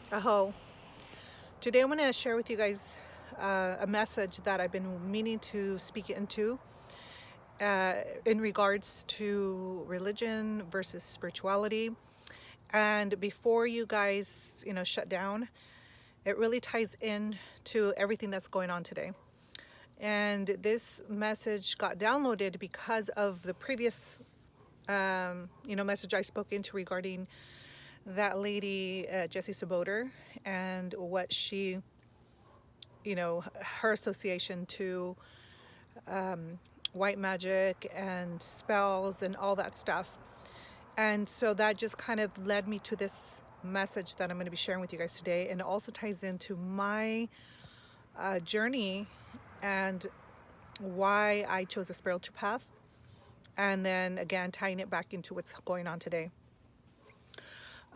Aho. Today I'm going to share with you guys a message that I've been meaning to speak into in regards to religion versus spirituality. And before you guys, shut down, it really ties in to everything that's going on today. And this message got downloaded because of the previous, message I spoke into regarding that lady, Jessie Saboter, and what she, her association to white magic and spells and all that stuff. And so that just kind of led me to this message that I'm going to be sharing with you guys today. And it also ties into my journey and why I chose the spiritual path. And then again, tying it back into what's going on today.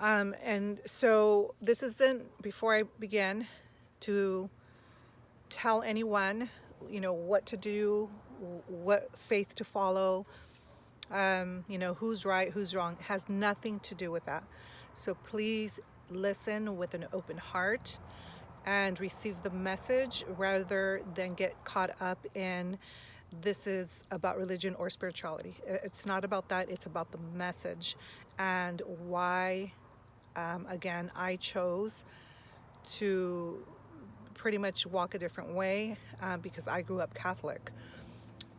And so this isn't, before I begin, to tell anyone, what to do, what faith to follow, who's right, who's wrong. It has nothing to do with that. So please listen with an open heart and receive the message rather than get caught up in this is about religion or spirituality. It's not about that. It's about the message and why, again, I chose to pretty much walk a different way because I grew up Catholic.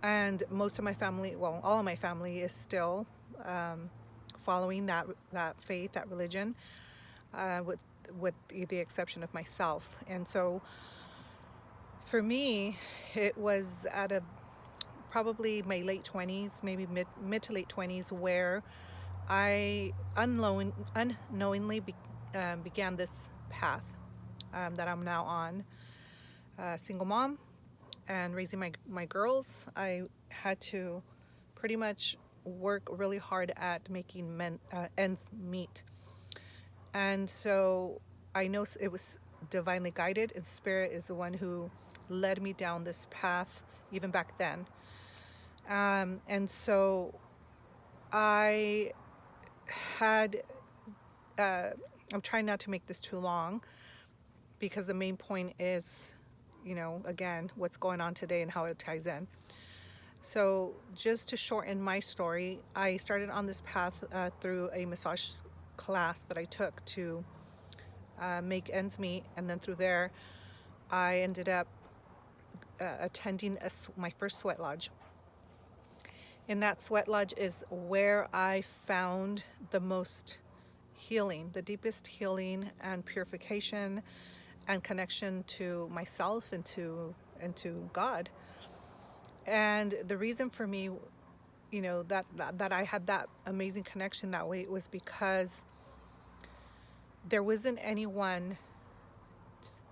And most of my family, well, all of my family is still following that faith, that religion, with the exception of myself. And so, for me, it was at a probably my late 20s, maybe mid to late 20s, where I unknowingly began this path that I'm now on. Single mom and raising my girls, I had to pretty much work really hard at making ends meet. And so I know it was divinely guided, and Spirit is the one who led me down this path even back then. And so I had, I'm trying not to make this too long because the main point is, again, what's going on today and how it ties in. So, just to shorten my story, I started on this path through a massage class that I took to make ends meet, and then through there, I ended up attending my first sweat lodge. In that sweat lodge is where I found the most healing, the deepest healing and purification and connection to myself and to God. And the reason for me, that I had that amazing connection that way was because there wasn't anyone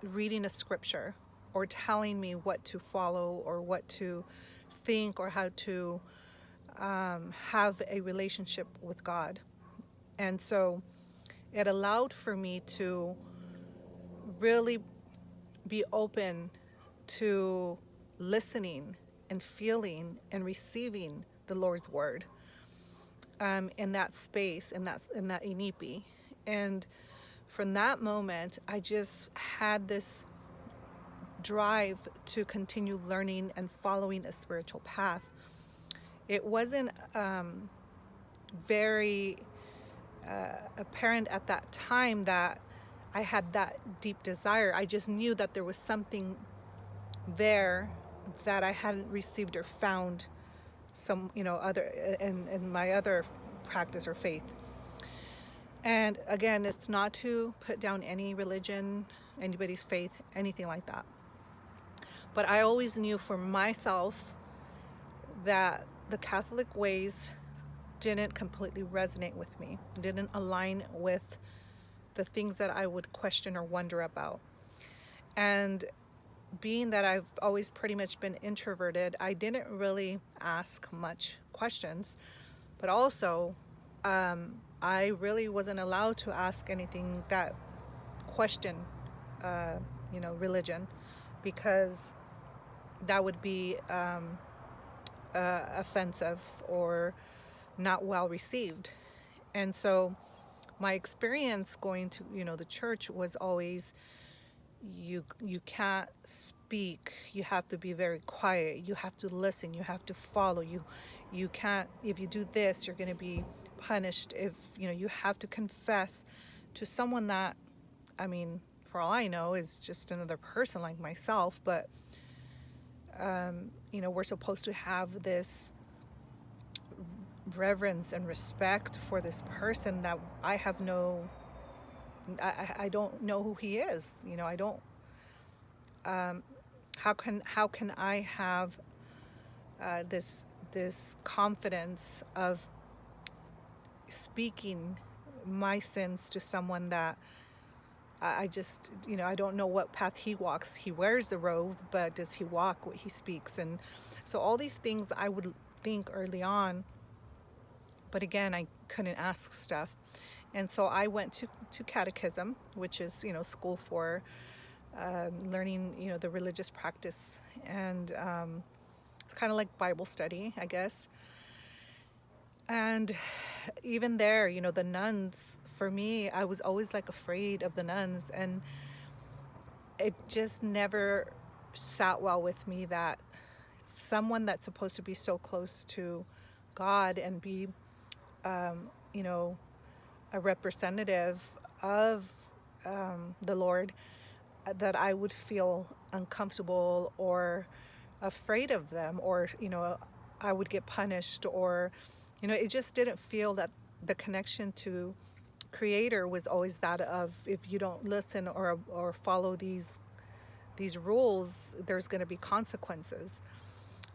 reading a scripture or telling me what to follow or what to think or how to have a relationship with God. And so it allowed for me to really be open to listening and feeling and receiving the Lord's word in that space, in that inipi. And from that moment, I just had this drive to continue learning and following a spiritual path. It wasn't very apparent at that time that I had that deep desire. I just knew that there was something there that I hadn't received or found some, other in my other practice or faith. And again, it's not to put down any religion, anybody's faith, anything like that. But I always knew for myself that the Catholic ways didn't completely resonate with me, didn't align with the things that I would question or wonder about. And being that I've always pretty much been introverted, I didn't really ask much questions. But also, I really wasn't allowed to ask anything that questioned, religion, because that would be offensive or not well received. And so my experience going to, the church was always, you can't speak, you have to be very quiet, you have to listen, you have to follow, you can't, if you do this you're going to be punished, if you have to confess to someone that, I mean, for all I know, is just another person like myself. But we're supposed to have this reverence and respect for this person that I have no, I don't know who he is. I don't, how can I have this confidence of speaking my sins to someone that I just, I don't know what path he walks. He wears the robe, but does he walk what he speaks? And so all these things I would think early on, but again, I couldn't ask stuff. And so I went to catechism, which is, school for learning, the religious practice. And it's kind of like Bible study, I guess. And even there, the nuns, for me, I was always like afraid of the nuns. And it just never sat well with me that someone that's supposed to be so close to God and be, you know, a representative of the Lord, that I would feel uncomfortable or afraid of them, or, I would get punished, or, it just didn't feel that the connection to Creator was always that of, if you don't listen or follow these rules, there's going to be consequences.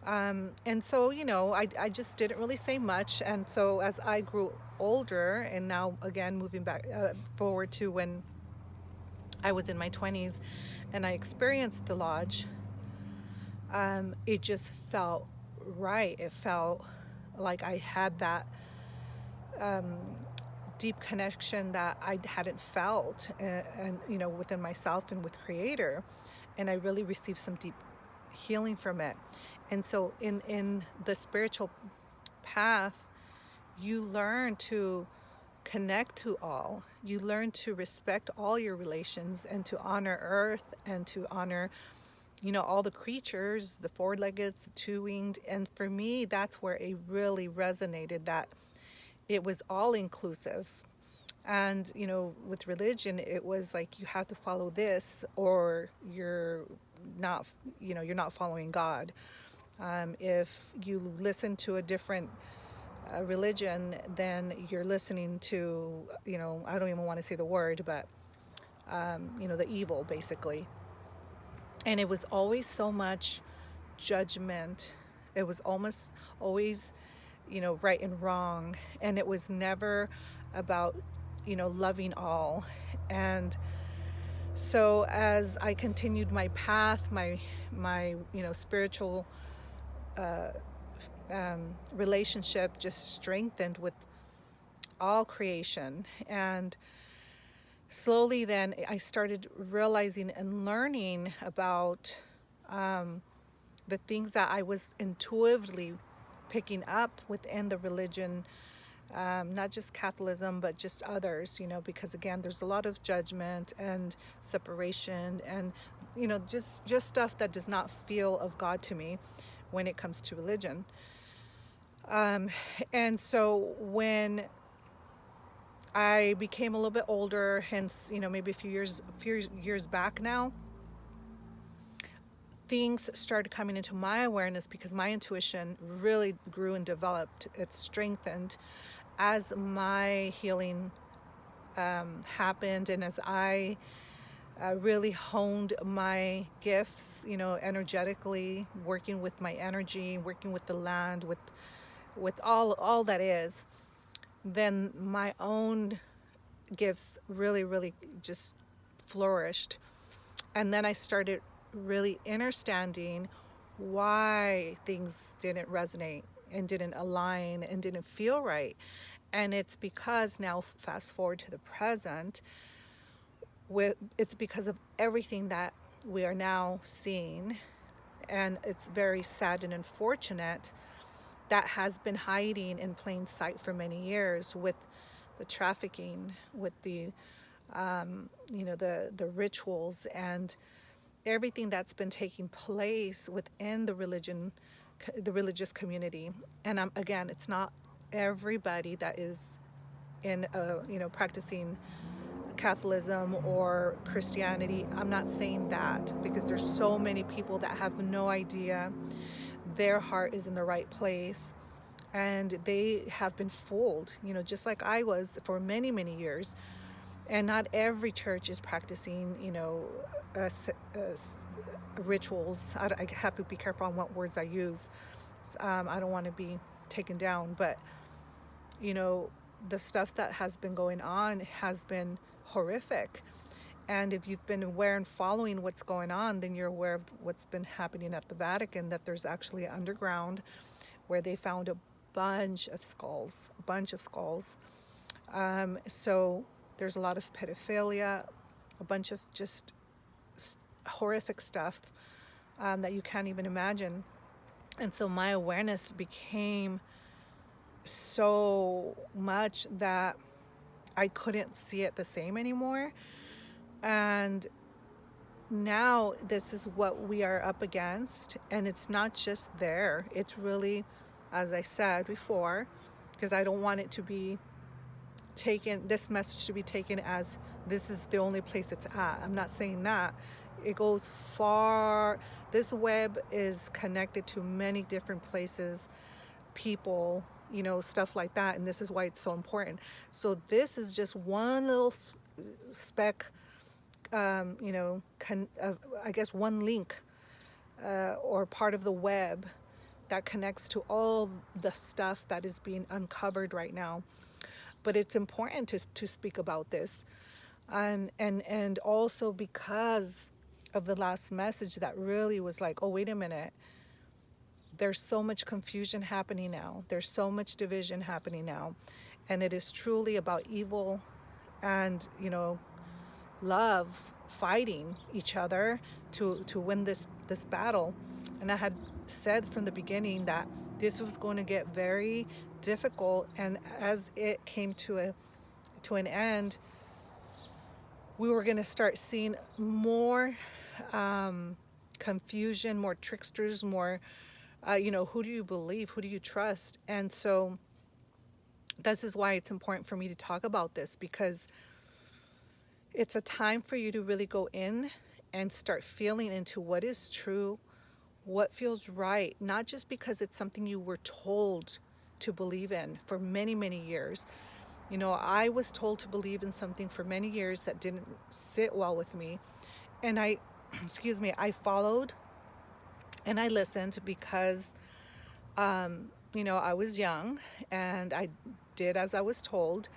And so, I just didn't really say much. And so as I grew older, and now again moving back forward to when I was in my 20s and I experienced the lodge, it just felt right. It felt like I had that deep connection that I hadn't felt, and within myself and with Creator. And I really received some deep healing from it. And so in the spiritual path, you learn to connect to all. You learn to respect all your relations and to honor earth and to honor, all the creatures, the four-legged, the two-winged. And for me, that's where it really resonated, that it was all inclusive. And, with religion, it was like, you have to follow this or you're not, you're not following God. If you listen to a different religion, then you're listening to, I don't even want to say the word, but, the evil, basically. And it was always so much judgment. It was almost always, right and wrong. And it was never about, loving all. And so as I continued my path, my spiritual relationship just strengthened with all creation. And slowly then I started realizing and learning about the things that I was intuitively picking up within the religion, not just Catholicism, but just others, because again, there's a lot of judgment and separation and, just stuff that does not feel of God to me when it comes to religion. And so when I became a little bit older, hence, maybe a few years back now, things started coming into my awareness because my intuition really grew and developed. It strengthened as my healing happened, and as I really honed my gifts, energetically, working with my energy, working with the land, with all that is. Then my own gifts really just flourished. And then I started really understanding why things didn't resonate and didn't align and didn't feel right. And it's because now, fast forward to the present, it's because of everything that we are now seeing. And it's very sad and unfortunate that has been hiding in plain sight for many years with the trafficking, with the the rituals and everything that's been taking place within the religious community. And again, it's not everybody that is in practicing Catholicism or Christianity. I'm not saying that, because there's so many people that have no idea their heart is in the right place, and they have been fooled, just like I was for many, many years. And not every church is practicing, uh, rituals. I have to be careful on what words I use. I don't want to be taken down, but you know, the stuff that has been going on has been horrific. And if you've been aware and following what's going on, then you're aware of what's been happening at the Vatican, that there's actually underground where they found a bunch of skulls, a bunch of skulls. So there's a lot of pedophilia, a bunch of just horrific stuff that you can't even imagine. And so my awareness became so much that I couldn't see it the same anymore. And now this is what we are up against. And it's not just there. It's really, as I said before, because I don't want it to be taken, this message to be taken as this is the only place it's at. I'm not saying that. It goes far. This web is connected to many different places, people, stuff like that. And this is why it's so important. So this is just one little speck, I guess one link or part of the web that connects to all the stuff that is being uncovered right now. But it's important to speak about this. And also because of the last message that really was like, oh, wait a minute. There's so much confusion happening now. There's so much division happening now. And it is truly about evil and, love fighting each other to win this battle. And I had said from the beginning that this was going to get very difficult. And as it came to an end, we were going to start seeing more confusion, more tricksters, more, who do you believe? Who do you trust? And so this is why it's important for me to talk about this, because it's a time for you to really go in and start feeling into what is true, what feels right, not just because it's something you were told to believe in for many, many years. I was told to believe in something for many years that didn't sit well with me. And I, I followed and I listened because, I was young and I did as I was told.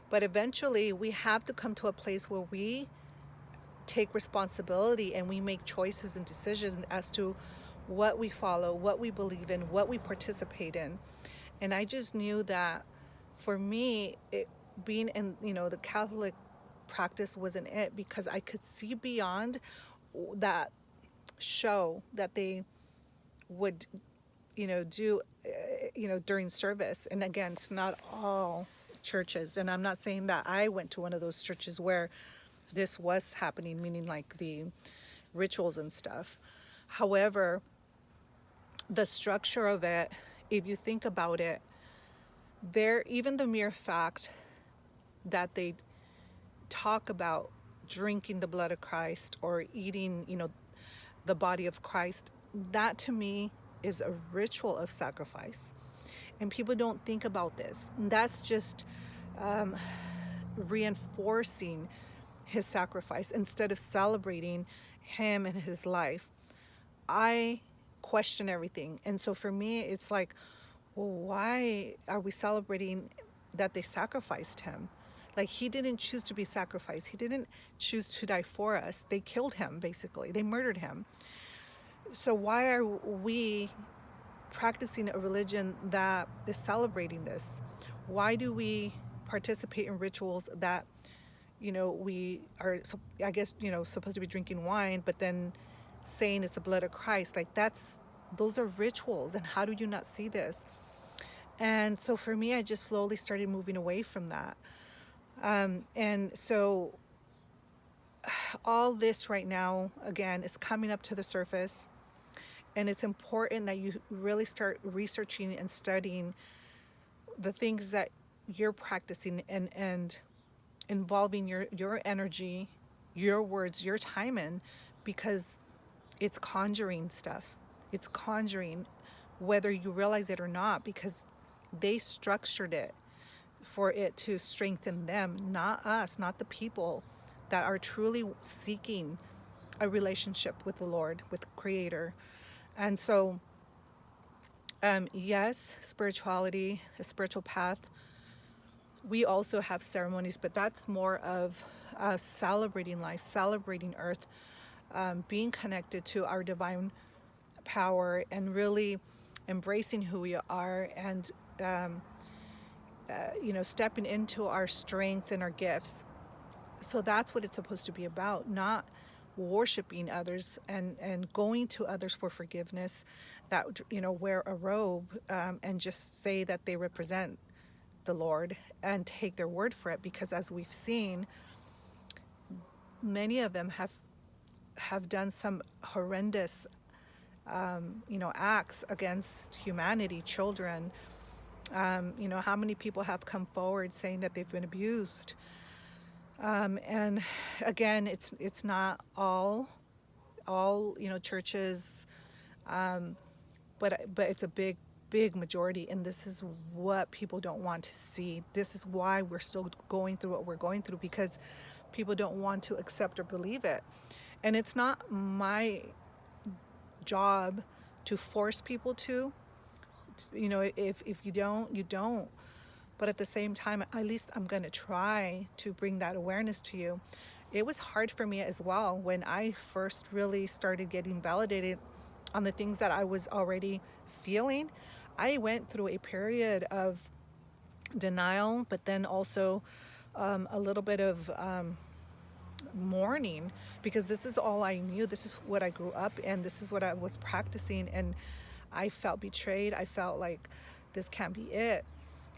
But eventually we have to come to a place where we take responsibility and we make choices and decisions as to what we follow, what we believe in, what we participate in. And I just knew that for me, being in, the Catholic practice wasn't it, because I could see beyond that show that they would, do, during service. And again, it's not all churches. And I'm not saying that I went to one of those churches where this was happening, meaning like the rituals and stuff. However, the structure of it, if you think about it, even the mere fact that they talk about drinking the blood of Christ or eating, the body of Christ, that to me is a ritual of sacrifice. And people don't think about this. And that's just reinforcing his sacrifice instead of celebrating him and his life. I question everything. And so for me, it's like, well, why are we celebrating that they sacrificed him? Like, he didn't choose to be sacrificed. He didn't choose to die for us. They killed him, basically. They murdered him. So why are we practicing a religion that is celebrating this? Why do we participate in rituals that, we are, I guess, supposed to be drinking wine, but then saying it's the blood of Christ? Like, those are rituals. And how do you not see this? And so for me, I just slowly started moving away from that. And so all this right now, again, is coming up to the surface. And it's important that you really start researching and studying the things that you're practicing, and involving your energy, your words, your time in, because it's conjuring stuff. It's conjuring, whether you realize it or not, because they structured it for it to strengthen them, not us, not the people that are truly seeking a relationship with the Lord, with the Creator. And so, yes, spirituality, a spiritual path. We also have ceremonies, but that's more of celebrating life, celebrating earth, being connected to our divine power, and really embracing who we are, and stepping into our strengths and our gifts. So that's what it's supposed to be about, not worshiping others and going to others for forgiveness, that wear a robe, and just say that they represent the Lord and take their word for it, because as we've seen, many of them have done some horrendous acts against humanity, children. How many people have come forward saying that they've been abused? And again, it's not all churches, but it's a big majority, and this is what people don't want to see. This is why we're still going through what we're going through, because people don't want to accept or believe it. And it's not my job to force people to. If you don't, you don't. But at the same time, at least I'm going to try to bring that awareness to you. It was hard for me as well when I first really started getting validated on the things that I was already feeling. I went through a period of denial, but then also a little bit of mourning, because this is all I knew. This is what I grew up in. This is what I was practicing. And I felt betrayed. I felt like this can't be it.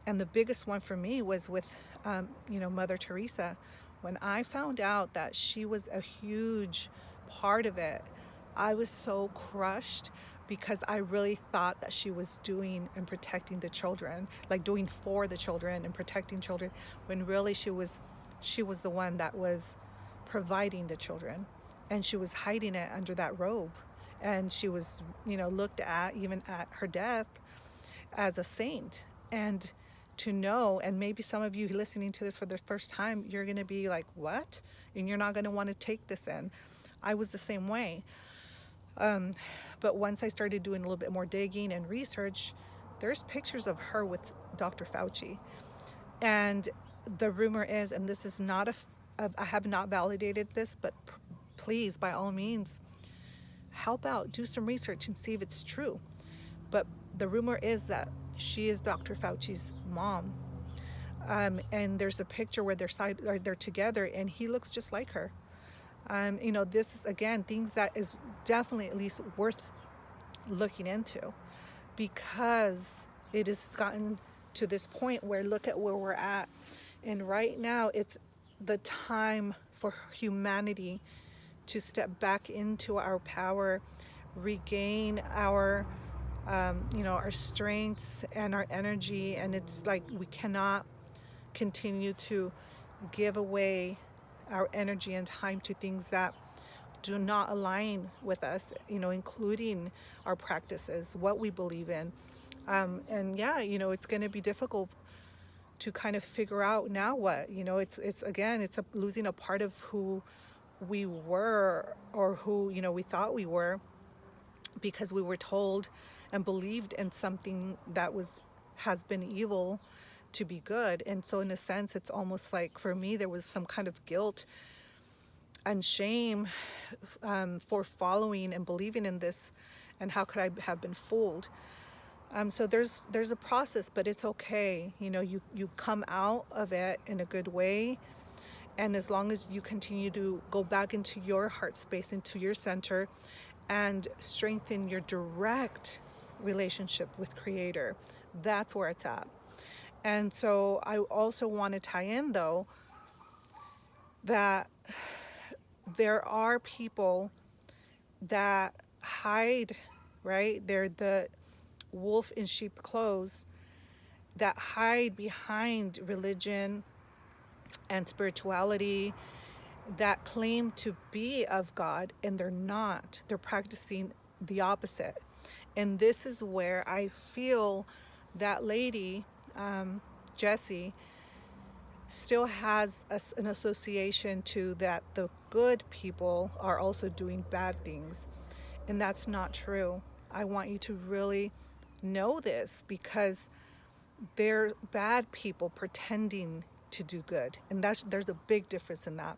And the biggest one for me was with, Mother Teresa. When I found out that she was a huge part of it, I was so crushed, because I really thought that she was doing and protecting the children, like doing for the children and protecting children, when really she was the one that was providing the children, and she was hiding it under that robe. And she was, looked at, even at her death, as a saint. And to know, and maybe some of you listening to this for the first time, you're going to be like, what? And you're not going to want to take this in. I was the same way. But once I started doing a little bit more digging and research, there's pictures of her with Dr. Fauci. And the rumor is, and this is not I have not validated this, but please, by all means, help out, do some research and see if it's true. But the rumor is that she is Dr. Fauci's mom. And there's a picture where they're together, and he looks just like her. This is, again, things that is definitely at least worth looking into, because it has gotten to this point where, look at where we're at. And right now, it's the time for humanity to step back into our power, regain our our strengths and our energy. And it's like, we cannot continue to give away our energy and time to things that do not align with us, including our practices, what we believe in. And yeah, it's going to be difficult to kind of figure out now what, it's again, it's losing a part of who we were, or who, we thought we were, because we were told and believed in something that has been evil to be good. And so in a sense, it's almost like, for me, there was some kind of guilt and shame for following and believing in this, and how could I have been fooled? So there's a process, but it's okay. You come out of it in a good way, and as long as you continue to go back into your heart space, into your center, and strengthen your direct relationship with Creator, That's where it's at. And so I also want to tie in, though, that there are people that hide, right? They're the wolf in sheep clothes that hide behind religion and spirituality, that claim to be of God, and they're not. They're practicing the opposite. And this is where I feel that lady, Jessie, still has an association to that the good people are also doing bad things. And that's not true. I want you to really know this, because they're bad people pretending to do good. And there's a big difference in that.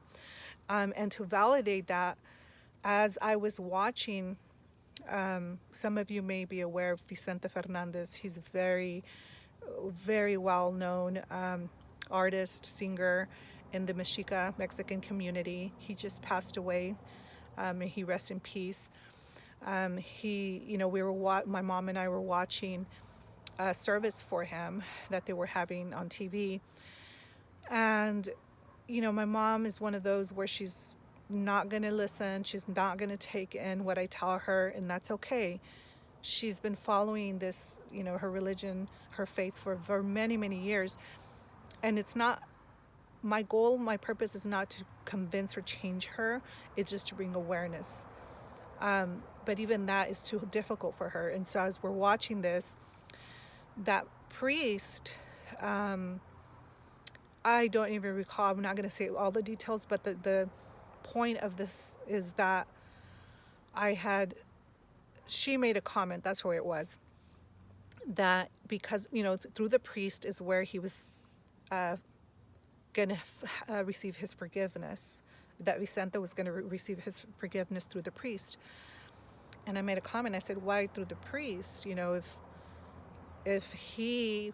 And to validate that, as I was watching, some of you may be aware of Vicente Fernandez. He's very, very well known artist, singer in the Mexica, Mexican community. He just passed away. May he rest in peace. My mom and I were watching a service for him that they were having on TV. And, my mom is one of those where she's not going to listen. She's not going to take in what I tell her, and that's okay. She's been following this, her religion, her faith for many, many years. And it's not my goal, my purpose is not to convince or change her. It's just to bring awareness. But even that is too difficult for her. And so as we're watching this, that priest, I don't even recall, I'm not going to say all the details, but the point of this is that she made a comment, that's where it was, that because, through the priest is where he was going to receive his forgiveness, that Vicente was going to receive his forgiveness through the priest. And I made a comment, I said, why through the priest? If he,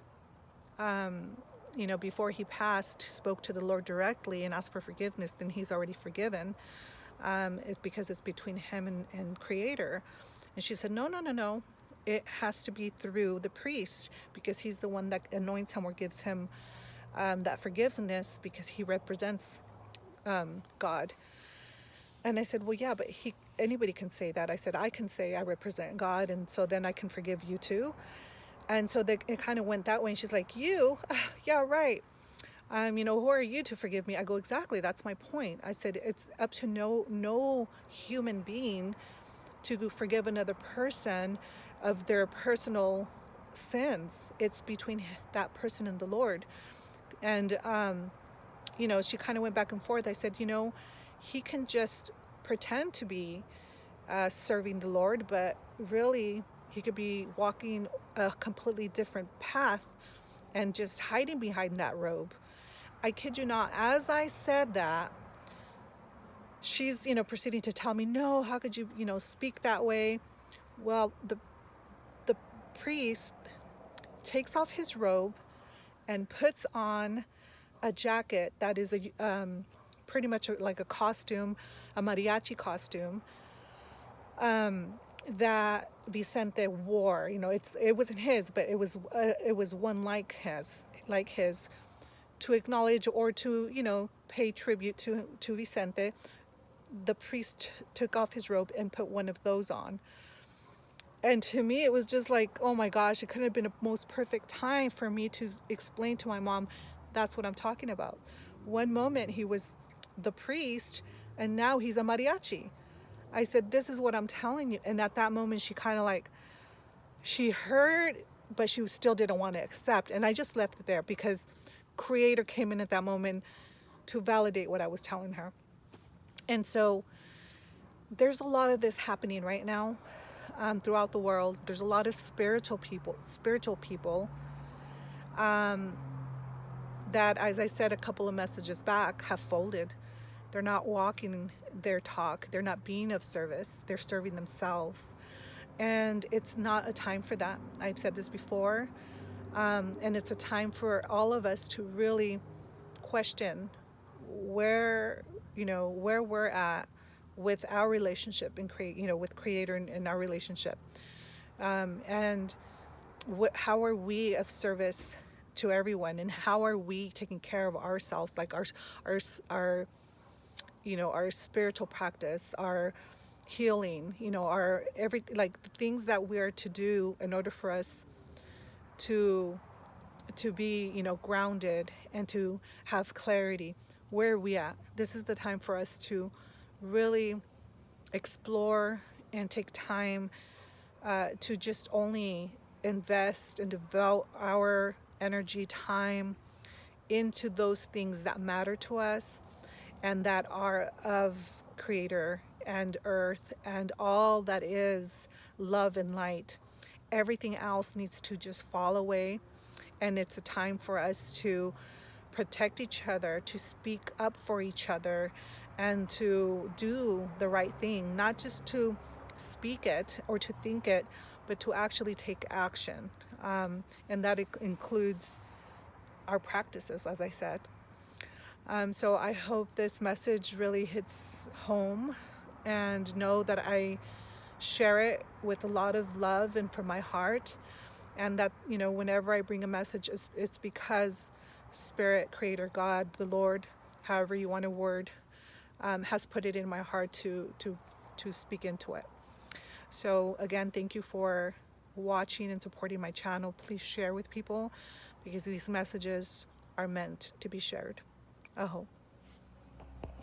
before he passed, spoke to the Lord directly and asked for forgiveness, then he's already forgiven. It's because it's between him and Creator. And she said, no. It has to be through the priest, because he's the one that anoints him or gives him that forgiveness, because he represents God. And I said, well, yeah, but anybody can say that. I said, I can say I represent God, and so then I can forgive you too. And so it kind of went that way. And she's like, you? Yeah, right. Who are you to forgive me? I go, exactly, that's my point. I said, it's up to no human being to forgive another person of their personal sins. It's between that person and the Lord. And, she kind of went back and forth. I said, he can just pretend to be serving the Lord, but really he could be walking a completely different path and just hiding behind that robe. I kid you not, as I said that, she's, proceeding to tell me, no, how could you, speak that way? Well, the priest takes off his robe and puts on a jacket that is pretty much like a costume, a mariachi costume, that Vicente wore. It wasn't his, but it was one like his, to acknowledge or to pay tribute to Vicente. The priest took off his robe and put one of those on. And to me, it was just like, oh my gosh, it couldn't have been a most perfect time for me to explain to my mom, that's what I'm talking about. One moment he was the priest, and now he's a mariachi. I said, this is what I'm telling you. And at that moment, she kind of she heard, but she still didn't want to accept. And I just left it there, because Creator came in at that moment to validate what I was telling her. And so there's a lot of this happening right now throughout the world. There's a lot of spiritual people that, as I said a couple of messages back, have folded. They're not walking their talk. They're not being of service. They're serving themselves. And it's not a time for that. I've said this before. And it's a time for all of us to really question where we're at with our relationship and with Creator and our relationship. And how are we of service to everyone, and how are we taking care of ourselves, like our our our spiritual practice, our healing, our everything, like the things that we are to do in order for us to be grounded and to have clarity. Where are we at? This is the time for us to really explore and take time to just only invest and devote our energy, time into those things that matter to us and that are of Creator and earth and all that is love and light. Everything else needs to just fall away. And it's a time for us to protect each other, to speak up for each other, and to do the right thing, not just to speak it or to think it, but to actually take action. And that includes our practices, as I said. So I hope this message really hits home, and know that I share it with a lot of love and from my heart. And that, whenever I bring a message, it's because Spirit, Creator, God, the Lord, however you want a word, has put it in my heart to speak into it. So again, thank you for watching and supporting my channel. Please share with people, because these messages are meant to be shared. Aho.